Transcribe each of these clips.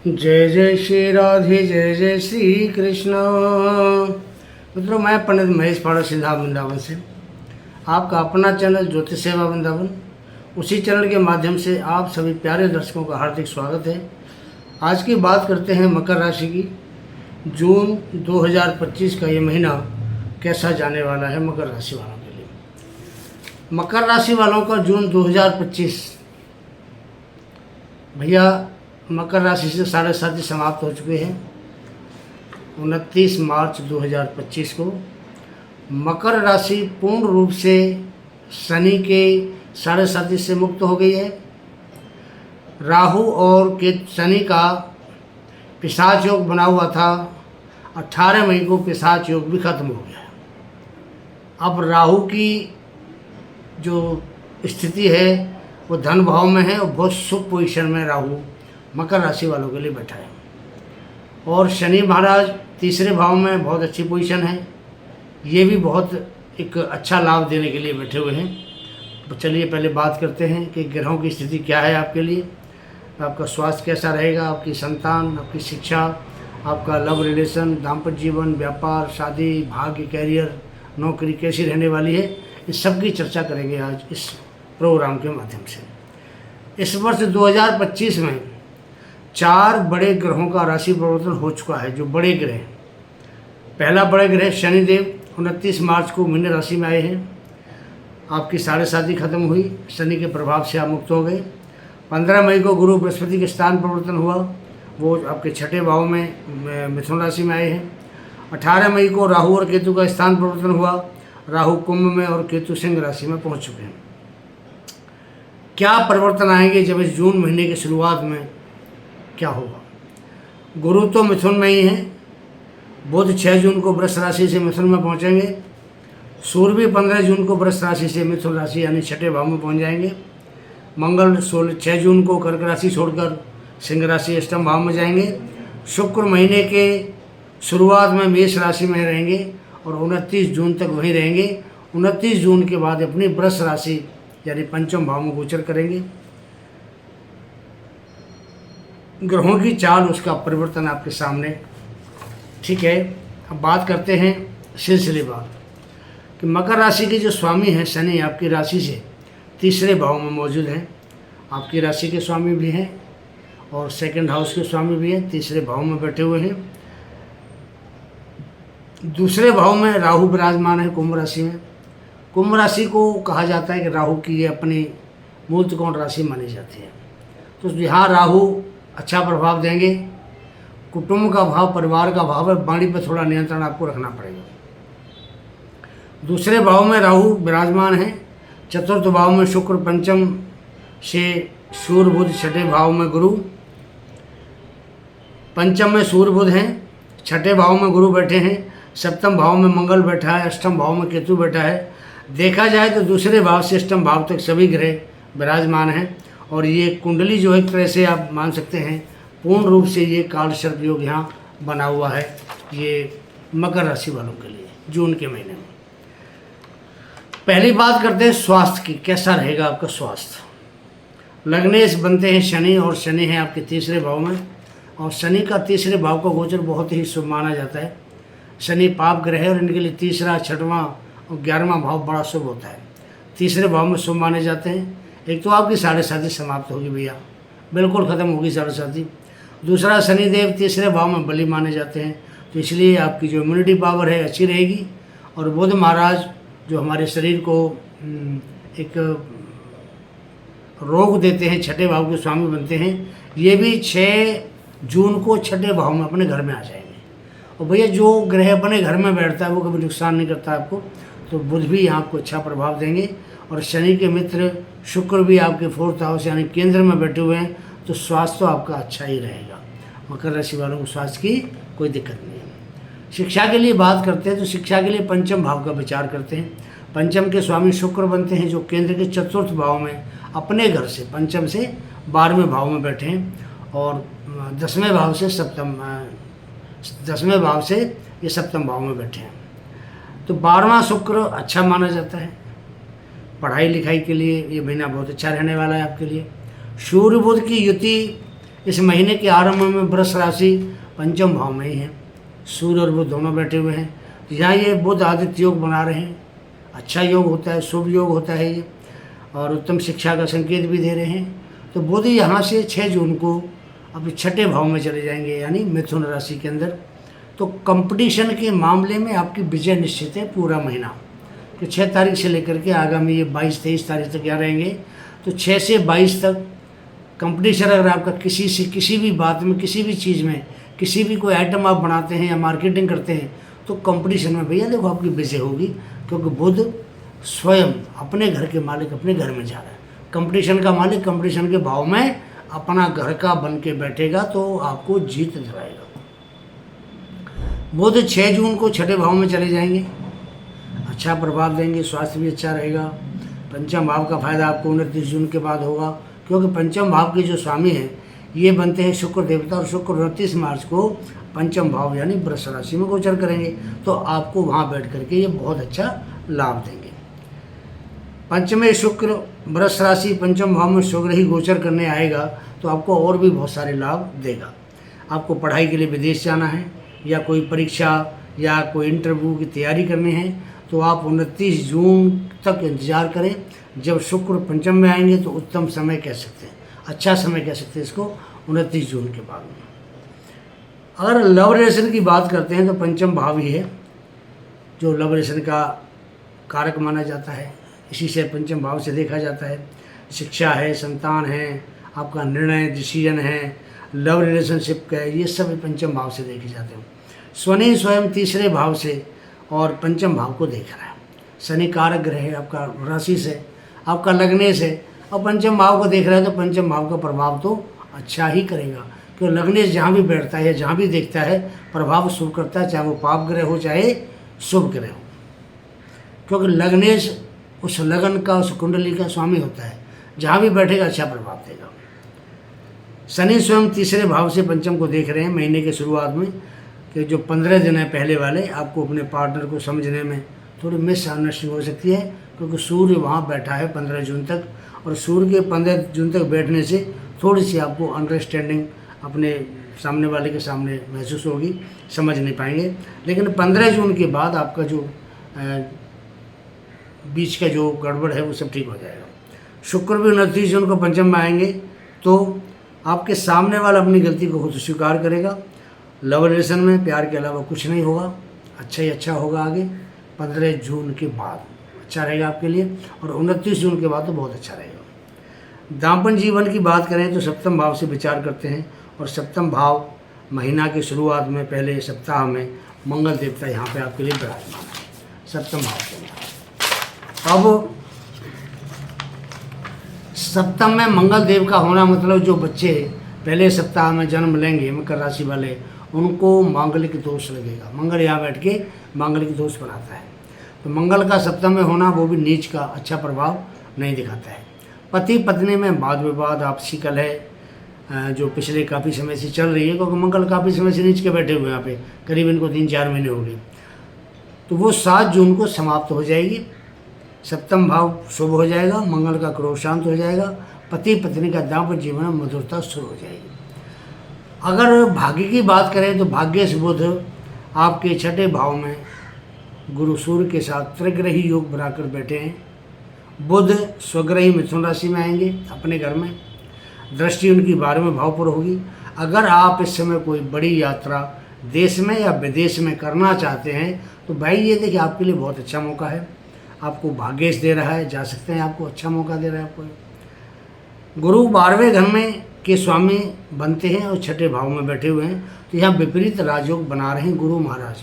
जय जय श्री राधे, जय जय श्री कृष्ण। मित्रों, मैं पंडित महेश पाड़ा सिद्धा वृंदावन से आपका अपना चैनल ज्योतिष सेवा वृंदावन, उसी चैनल के माध्यम से आप सभी प्यारे दर्शकों का हार्दिक स्वागत है। आज की बात करते हैं मकर राशि की। जून 2025 का ये महीना कैसा जाने वाला है मकर राशि वालों के लिए। मकर राशि वालों का जून 2025 भैया मकर राशि से 7.5 समाप्त हो चुके हैं। 29 मार्च 2025 को मकर राशि पूर्ण रूप से शनि के 7.5 से मुक्त हो गई है। राहु और शनि का पिशाच योग बना हुआ था, 18 मई को पिशाच योग भी खत्म हो गया। अब राहु की जो स्थिति है वो धन भाव में है और बहुत शुभ पोजीशन में राहु मकर राशि वालों के लिए बैठा है। और शनि महाराज तीसरे भाव में बहुत अच्छी पोजीशन है, ये भी बहुत एक अच्छा लाभ देने के लिए बैठे हुए हैं। तो चलिए पहले बात करते हैं कि ग्रहों की स्थिति क्या है आपके लिए, आपका स्वास्थ्य कैसा रहेगा, आपकी संतान, आपकी शिक्षा, आपका लव रिलेशन, दाम्पत्य जीवन, व्यापार, शादी, भाग्य, कैरियर, नौकरी कैसी रहने वाली है, इस सब की चर्चा करेंगे आज इस प्रोग्राम के माध्यम से। इस वर्ष 2025 में 4 बड़े ग्रहों का राशि परिवर्तन हो चुका है। जो बड़े ग्रह, पहला बड़े ग्रह शनिदेव 29 मार्च को मीन राशि में आए हैं। आपकी 7.5 खत्म हुई, शनि के प्रभाव से आप मुक्त हो गए। 15 मई को गुरु बृहस्पति के स्थान परिवर्तन हुआ, वो आपके 6ठे भाव में मिथुन राशि में आए हैं। 18 मई को राहु और केतु का स्थान परिवर्तन हुआ, राहु कुंभ में और केतु सिंह राशि में पहुंच चुके हैं। क्या परिवर्तन आएंगे जब इस जून महीने की शुरुआत में क्या होगा? गुरु तो मिथुन में ही है, बुध 6 जून को वृष राशि से मिथुन में पहुंचेंगे। सूर्य भी 15 जून को वृष राशि से मिथुन राशि यानी 6ठे भाव में पहुंच जाएंगे। मंगल 6 जून को कर्क राशि छोड़कर सिंह राशि अष्टम भाव में जाएंगे। शुक्र महीने के शुरुआत में मेष राशि में रहेंगे और 29 जून तक वहीं रहेंगे। 29 जून के बाद अपनी वृष राशि यानी पंचम भाव में गोचर करेंगे। ग्रहों की चाल, उसका परिवर्तन आपके सामने, ठीक है। अब बात करते हैं सिलसिलेवार कि मकर राशि के जो स्वामी हैं शनि आपकी राशि से तीसरे भाव में मौजूद हैं। आपकी राशि के स्वामी भी हैं और सेकंड हाउस के स्वामी भी हैं, तीसरे भाव में बैठे हुए हैं। दूसरे भाव में राहु विराजमान है कुंभ राशि में। कुंभ राशि को कहा जाता है कि राहु की ये अपनी मूल त्रिकोण राशि मानी जाती है। तो यहाँ राहु अच्छा प्रभाव देंगे। कुटुंब का भाव, परिवार का भाव है, वाणी पर थोड़ा नियंत्रण आपको रखना पड़ेगा। दूसरे भाव में राहु विराजमान है। चतुर्थ भाव में शुक्र, पंचम से सूर्य बुध, 6ठे भाव में गुरु, पंचम में सूर्य बुध हैं, 6ठे भाव में गुरु बैठे हैं, सप्तम भाव में मंगल बैठा है, अष्टम भाव में केतु बैठा है। देखा जाए तो दूसरे भाव से अष्टम भाव तक सभी ग्रह विराजमान हैं और ये कुंडली जो एक तरह से आप मान सकते हैं पूर्ण रूप से ये काल सर्प योग यहाँ बना हुआ है ये मकर राशि वालों के लिए जून के महीने में। पहली बात करते हैं स्वास्थ्य की, कैसा रहेगा आपका स्वास्थ्य। लग्नेश बनते हैं शनि और शनि है आपके तीसरे भाव में और शनि का तीसरे भाव का गोचर बहुत ही शुभ माना जाता है। शनि पाप ग्रह है और इनके लिए तीसरा, 6वां और 11वां भाव बड़ा शुभ होता है। तीसरे भाव में शुभ माने जाते हैं। एक तो आपकी 7.5 समाप्त होगी भैया, बिल्कुल ख़त्म होगी 7.5। दूसरा, शनिदेव तीसरे भाव में बली माने जाते हैं, तो इसलिए आपकी जो इम्यूनिटी पावर है अच्छी रहेगी। और बुध महाराज जो हमारे शरीर को एक रोग देते हैं, 6ठे भाव के स्वामी बनते हैं, ये भी 6 जून को 6ठे भाव में अपने घर में आ जाएंगे। और भैया जो ग्रह अपने घर में बैठता है वो कभी नुकसान नहीं करता आपको, तो बुध भी यहाँ आपको अच्छा प्रभाव देंगे। और शनि के मित्र शुक्र भी आपके 4th हाउस यानी केंद्र में बैठे हुए हैं, तो स्वास्थ्य तो आपका अच्छा ही रहेगा। मकर राशि वालों को स्वास्थ्य की कोई दिक्कत नहीं है। शिक्षा के लिए बात करते हैं तो शिक्षा के लिए पंचम भाव का विचार करते हैं। पंचम के स्वामी शुक्र बनते हैं जो केंद्र के 4th भाव में अपने घर से पंचम से 12वें भाव में बैठे हैं और 10वें भाव से ये सप्तम भाव में बैठे हैं। तो 12वां शुक्र अच्छा माना जाता है। पढ़ाई लिखाई के लिए ये महीना बहुत अच्छा रहने वाला है आपके लिए। सूर्य बुध की युति इस महीने के आरंभ में वृष राशि पंचम भाव में ही है, सूर्य और बुध दोनों बैठे हुए हैं। तो यहाँ ये बुध आदित्य योग बना रहे हैं, अच्छा योग होता है, शुभ योग होता है ये, और उत्तम शिक्षा का संकेत भी दे रहे हैं। तो बुध यहाँ से 6 जून को अपने छठे भाव में चले जाएंगे, यानी मिथुन राशि के अंदर। तो कंपटीशन के मामले में आपकी विजय निश्चित है पूरा महीना। तो 6 तारीख से लेकर के आगामी ये 22-23 तारीख तक यहाँ रहेंगे। तो 6 से 22 तक कंपटीशन अगर आपका किसी से किसी भी बात में, किसी भी चीज़ में, किसी भी कोई आइटम आप बनाते हैं या मार्केटिंग करते हैं, तो कंपटीशन में भैया देखो आपकी विजय होगी, क्योंकि बुध स्वयं अपने घर के मालिक अपने घर में जा रहा है। कंपटीशन का मालिक कंपटीशन के भाव में अपना घर का बन के बैठेगा, तो आपको जीत दिलाएगा। बुध 6 जून को छठे भाव में चले जाएंगे, अच्छा प्रभाव देंगे, स्वास्थ्य भी अच्छा रहेगा। पंचम भाव का फायदा आपको 29 जून के बाद होगा, क्योंकि पंचम भाव के जो स्वामी हैं ये बनते हैं शुक्र देवता, और शुक्र 29 मार्च को पंचम भाव यानी वृष राशि में गोचर करेंगे। तो आपको वहाँ बैठ करके ये बहुत अच्छा लाभ देंगे। पंचमे शुक्र वृष राशि पंचम भाव में शुक्र ही गोचर करने आएगा, तो आपको और भी बहुत सारे लाभ देगा। आपको पढ़ाई के लिए विदेश जाना है, या कोई परीक्षा या कोई इंटरव्यू की तैयारी करनी है, तो आप 29 जून तक इंतज़ार करें। जब शुक्र पंचम में आएंगे तो उत्तम समय कह सकते हैं, अच्छा समय कह सकते हैं इसको 29 जून के बाद में। अगर लव रिलेशन की बात करते हैं तो पंचम भाव ही है जो लव रिलेशन का कारक माना जाता है, इसी से पंचम भाव से देखा जाता है। शिक्षा है, संतान है, आपका निर्णय डिसीजन है, लव रिलेशनशिप का है, ये सब पंचम भाव से देखे जाते हैं। शनि स्वयं तीसरे भाव से और पंचम भाव को देख रहा है। शनि कारक ग्रह है आपका राशि से, आपका लगने से, और पंचम भाव को देख रहा है, तो पंचम भाव का प्रभाव तो अच्छा ही करेगा, क्योंकि लगनेश जहाँ भी बैठता है, जहाँ भी देखता है, प्रभाव शुभ करता है, चाहे वो पाप ग्रह हो चाहे शुभ ग्रह हो, क्योंकि लगनेश उस लगन का, उस कुंडली का स्वामी होता है, जहाँ भी बैठेगा अच्छा प्रभाव देगा। शनि स्वयं तीसरे भाव से पंचम को देख रहे हैं महीने के शुरुआत में, कि जो 15 दिन है पहले वाले, आपको अपने पार्टनर को समझने में थोड़ी मिसअंडरस्टैंडिंग हो सकती है, क्योंकि सूर्य वहाँ बैठा है 15 जून तक, और सूर्य के 15 जून तक बैठने से थोड़ी सी आपको अंडरस्टैंडिंग अपने सामने वाले के सामने महसूस होगी, समझ नहीं पाएंगे। लेकिन 15 जून के बाद आपका जो बीच का जो गड़बड़ है वो सब ठीक हो जाएगा। शुक्र भी 29 जून को पंचम में आएंगे, तो आपके सामने वाला अपनी गलती को खुद स्वीकार करेगा। लव रिलेशन में प्यार के अलावा कुछ नहीं होगा, अच्छा ही अच्छा होगा आगे। 15 जून के बाद अच्छा रहेगा आपके लिए, और 29 जून के बाद तो बहुत अच्छा रहेगा। दाम्पत्य जीवन की बात करें तो सप्तम भाव से विचार करते हैं, और सप्तम भाव महीना की शुरुआत में पहले सप्ताह में मंगल देवता यहाँ पे आपके लिए विराजमान है सप्तम भाव के लिए। अब सप्तम में मंगल देव का होना मतलब जो बच्चे पहले सप्ताह में जन्म लेंगे मकर राशि वाले, उनको मांगलिक दोष लगेगा। मंगल यहाँ बैठ के मांगलिक दोष बनाता है, तो मंगल का सप्तम में होना वो भी नीच का अच्छा प्रभाव नहीं दिखाता है। पति पत्नी में वाद विवाद, आपसी कलह जो पिछले काफ़ी समय से चल रही है, क्योंकि मंगल काफ़ी समय से नीच के बैठे हुए हैं यहाँ पे, करीब इनको 3-4 महीने हो गए, तो वो 7 जून को समाप्त हो जाएगी। सप्तम भाव शुभ हो जाएगा, मंगल का क्रोध शांत हो जाएगा, पति पत्नी का दाम्पत्य जीवन में मधुरता शुरू हो जाएगी। अगर भाग्य की बात करें तो भाग्य से बुध आपके छठे भाव में गुरु सूर्य के साथ त्रिग्रही योग बनाकर बैठे हैं। बुध स्वग्रही मिथुन राशि में आएंगे अपने घर में, दृष्टि उनकी 12वें भाव पर होगी। अगर आप इस समय कोई बड़ी यात्रा देश में या विदेश में करना चाहते हैं तो भाई ये देखिए आपके लिए बहुत अच्छा मौका है, आपको भाग्येश दे रहा है, जा सकते हैं, आपको अच्छा मौका दे रहा है आपको। गुरु 12वें घर में के स्वामी बनते हैं और छठे भाव में बैठे हुए हैं, तो यहाँ विपरीत राजयोग बना रहे हैं गुरु महाराज।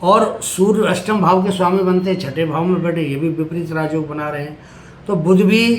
और सूर्य अष्टम भाव के स्वामी बनते हैं, छठे भाव में बैठे, ये भी विपरीत राजयोग बना रहे हैं। तो बुध भी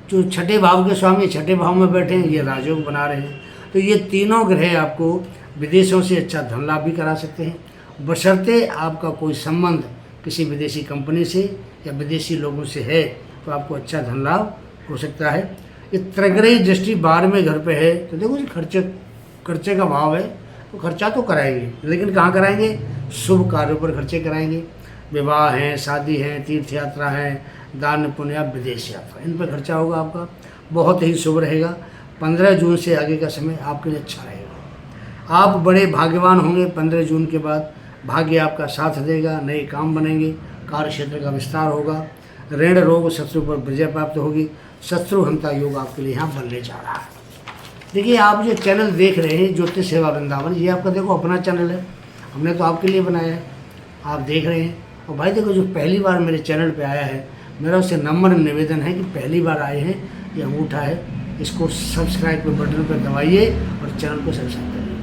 जो छठे भाव के स्वामी छठे भाव में बैठे हैं, ये राजयोग बना रहे हैं। तो ये तीनों ग्रह आपको विदेशों से अच्छा धन लाभ भी करा सकते हैं, बशर्ते आपका कोई संबंध किसी विदेशी कंपनी से या विदेशी लोगों से है, तो आपको अच्छा धन लाभ हो सकता है। ये त्रिग्रही दृष्टि 12वें घर पे है, तो देखो जी खर्चे का भाव है, तो खर्चा तो कराएंगे, लेकिन कहाँ कराएंगे? शुभ कार्यों पर खर्चे कराएंगे। विवाह है, शादी है, तीर्थ यात्रा है, दान पुण्य, विदेश यात्रा, इन पर खर्चा होगा आपका, बहुत ही शुभ रहेगा। 15 जून से आगे का समय आपके लिए अच्छा रहेगा। आप बड़े भाग्यवान होंगे। 15 जून के बाद भाग्य आपका साथ देगा, नए काम बनेंगे, कार्य क्षेत्र का विस्तार होगा, ऋण रोग शत्रु पर विजय प्राप्त होगी, शत्रु हंता योग आपके लिए यहाँ बनने जा रहा है। देखिए, आप जो चैनल देख रहे हैं ज्योतिष सेवा वृंदावन, ये आपका देखो अपना चैनल है, हमने तो आपके लिए बनाया है, आप देख रहे हैं। और भाई देखो, जो पहली बार मेरे चैनल पे आया है, मेरा उससे नम्र निवेदन है कि पहली बार आए हैं, ये अंगूठा है, इसको सब्सक्राइब के बटन पर दबाइए और चैनल को सब्सक्राइब करिए।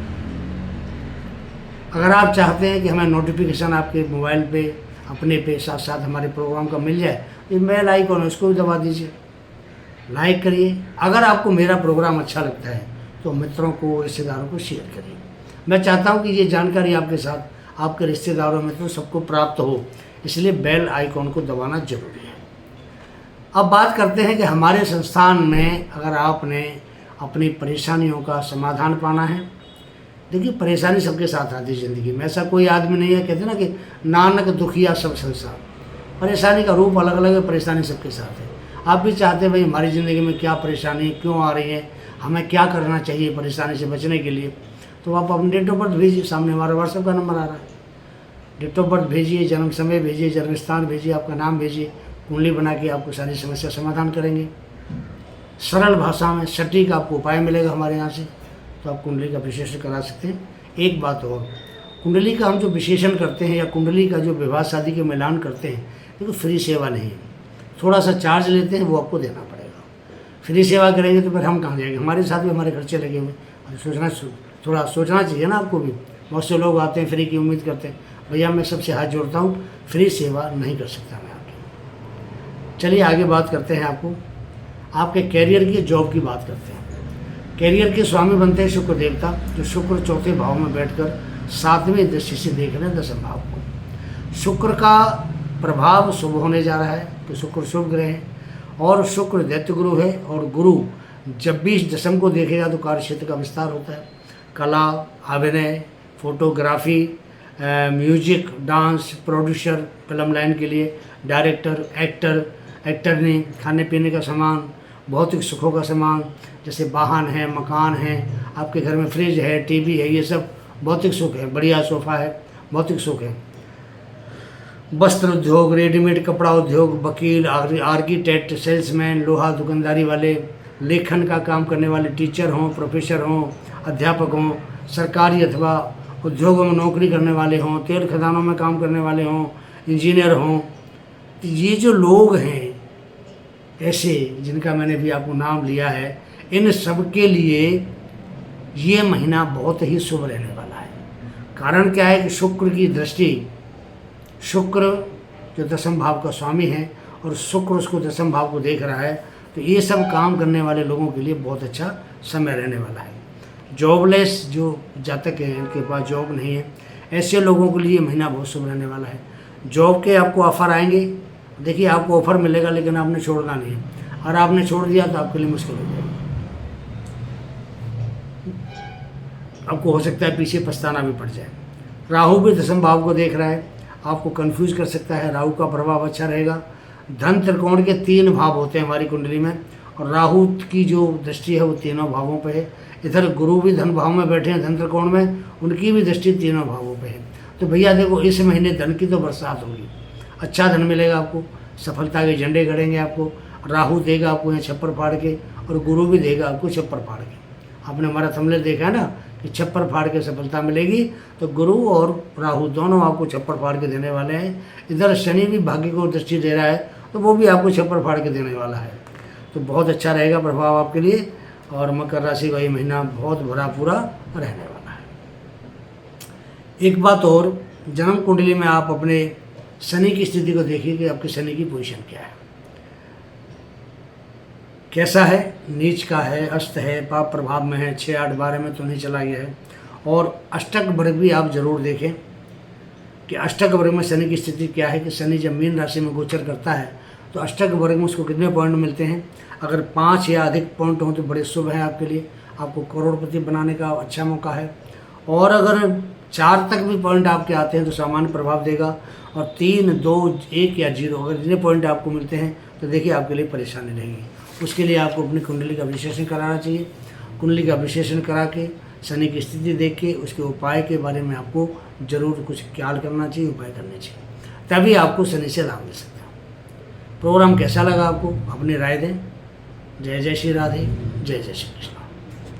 अगर आप चाहते हैं कि हमें नोटिफिकेशन आपके मोबाइल पे अपने पे साथ साथ हमारे प्रोग्राम का मिल जाए, तो बेल आइकॉन है उसको भी दबा दीजिए, लाइक करिए। अगर आपको मेरा प्रोग्राम अच्छा लगता है तो मित्रों को, रिश्तेदारों को शेयर करिए। मैं चाहता हूं कि ये जानकारी आपके साथ, आपके रिश्तेदारों में तो सबको प्राप्त हो, इसलिए बेल आइकॉन को दबाना जरूरी है। अब बात करते हैं कि हमारे संस्थान में अगर आपने अपनी परेशानियों का समाधान पाना है, देखिए परेशानी सबके साथ आती है ज़िंदगी में, ऐसा कोई आदमी नहीं है, कहते ना कि नानक दुखिया सब संसार। परेशानी का रूप अलग अलग है, परेशानी सबके साथ है। आप भी चाहते हैं भाई हमारी ज़िंदगी में क्या परेशानी क्यों आ रही है, हमें क्या करना चाहिए परेशानी से बचने के लिए, तो आप अपनी डेट ऑफ बर्थ भेजिए। सामने हमारा व्हाट्सएप का नंबर आ रहा है, डेट ऑफ बर्थ भेजिए, जन्म समय भेजिए, जन्म स्थान भेजिए, आपका नाम भेजिए, कुंडली बना के आपको सारी समस्या समाधान करेंगे। सरल भाषा में सटीक आपको उपाय मिलेगा हमारे यहाँ से, तो आप कुंडली का विश्लेषण करा सकते हैं। एक बात और, कुंडली का हम जो विश्लेषण करते हैं या कुंडली का जो विवाह शादी के मिलान करते हैं, देखो फ्री सेवा नहीं है, थोड़ा सा चार्ज लेते हैं, वो आपको देना पड़ेगा। फ्री सेवा करेंगे तो फिर हम कहाँ जाएंगे, हमारे साथ भी हमारे खर्चे लगे हुए। थोड़ा सोचना चाहिए ना आपको भी। बहुत से लोग आते हैं फ्री की उम्मीद करते हैं, भैया मैं सबसे हाथ जोड़ता हूँ, फ्री सेवा नहीं कर सकता मैं आपकी। चलिए आगे बात करते हैं, आपके कैरियर की, जॉब की बात करते हैं। कैरियर के स्वामी बनते हैं शुक्र देवता, जो शुक्र चौथे भाव में बैठकर 7वें दृष्टि से देख रहे हैं 10वें भाव को। शुक्र का प्रभाव शुभ होने जा रहा है, तो शुक्र शुभ ग्रह है और शुक्र दैत्य गुरु है। और गुरु जब भी इस दशम को देखेगा तो कार्य क्षेत्र का विस्तार होता है। कला, अभिनय, photography, music, dance, producer, film line के लिए डायरेक्टर, एक्टर ने खाने पीने का सामान, भौतिक सुखों का सामान, जैसे वाहन है, मकान है, आपके घर में फ्रिज है, टीवी है, ये सब भौतिक सुख है। बढ़िया सोफा है, भौतिक सुख है। वस्त्र उद्योग, रेडीमेड कपड़ा उद्योग, वकील, आर्किटेक्ट, सेल्समैन, लोहा दुकानदारी वाले, लेखन का काम करने वाले, टीचर हों, प्रोफेसर हों, अध्यापक हों, सरकारी अथवा उद्योगों में नौकरी करने वाले हों, तेल खदानों में काम करने वाले हों, इंजीनियर हों, ये जो लोग हैं ऐसे जिनका मैंने भी आपको नाम लिया है, इन सब के लिए ये महीना बहुत ही शुभ रहने वाला है। कारण क्या है कि शुक्र की दृष्टि, शुक्र जो दशम भाव का स्वामी है और शुक्र उसको दशम भाव को देख रहा है, तो ये सब काम करने वाले लोगों के लिए बहुत अच्छा समय रहने वाला है। जॉबलेस जो जातक हैं, इनके पास जॉब नहीं है, ऐसे लोगों के लिए महीना बहुत शुभ रहने वाला है। जॉब के आपको ऑफ़र आएंगे, देखिए आपको ऑफ़र मिलेगा, लेकिन आपने छोड़ना नहीं है, और आपने छोड़ दिया तो आपके लिए मुश्किल हो जाएगी। आपको हो सकता है पीछे पछताना भी पड़ जाए। राहु भी दशम भाव को देख रहा है, आपको कंफ्यूज कर सकता है। राहु का प्रभाव अच्छा रहेगा। धन त्रिकोण के 3 भाव होते हैं हमारी कुंडली में, और राहु की जो दृष्टि है वो तीनों भावों पे है। इधर गुरु भी धन भाव में बैठे हैं, धन त्रिकोण में, उनकी भी दृष्टि तीनों भावों पे है। तो भैया देखो, इस महीने धन की तो बरसात होगी, अच्छा धन मिलेगा आपको, सफलता के झंडे गड़ेंगे आपको। राहु देगा आपको यहाँ छप्पर फाड़ के, और गुरु भी देगा आपको छप्पर फाड़ के। आपने हमारा थंबनेल देखा है ना कि छप्पर फाड़ के सफलता मिलेगी, तो गुरु और राहु दोनों आपको छप्पर फाड़ के देने वाले हैं। इधर शनि भी भाग्य को दृष्टि दे रहा है, तो वो भी आपको छप्पर फाड़ के देने वाला है। तो बहुत अच्छा रहेगा प्रभाव आपके लिए, और मकर राशि का ये महीना बहुत भरा पूरा रहने वाला है। एक बात और, जन्म कुंडली में आप अपने शनि की स्थिति को देखिए कि आपकी शनि की पोजीशन क्या है, कैसा है, नीच का है, अस्त है, पाप प्रभाव में है, 6, 8, 12 में तो नहीं चला गया है। और अष्टक वर्ग भी आप जरूर देखें कि अष्टक वर्ग में शनि की स्थिति क्या है, कि शनि जब मीन राशि में गोचर करता है तो अष्टक वर्ग में उसको कितने पॉइंट मिलते हैं। अगर 5 या अधिक पॉइंट हों तो बड़े शुभ हैं आपके लिए, आपको करोड़पति बनाने का अच्छा मौका है। और अगर 4 तक भी पॉइंट आपके आते हैं तो सामान्य प्रभाव देगा, और 3, 2, 1 या 0 अगर जितने पॉइंट आपको मिलते हैं तो देखिए आपके लिए परेशानी रहेगी। उसके लिए आपको अपनी कुंडली का विश्लेषण कराना चाहिए। कुंडली का विश्लेषण करा के शनि की स्थिति देख के उसके उपाय के बारे में आपको जरूर कुछ ख्याल करना चाहिए, उपाय करने चाहिए, तभी आपको शनि से लाभ मिल सकता है। प्रोग्राम कैसा लगा आपको अपनी राय दें। जय जय श्री राधे, जय जय श्री कृष्ण।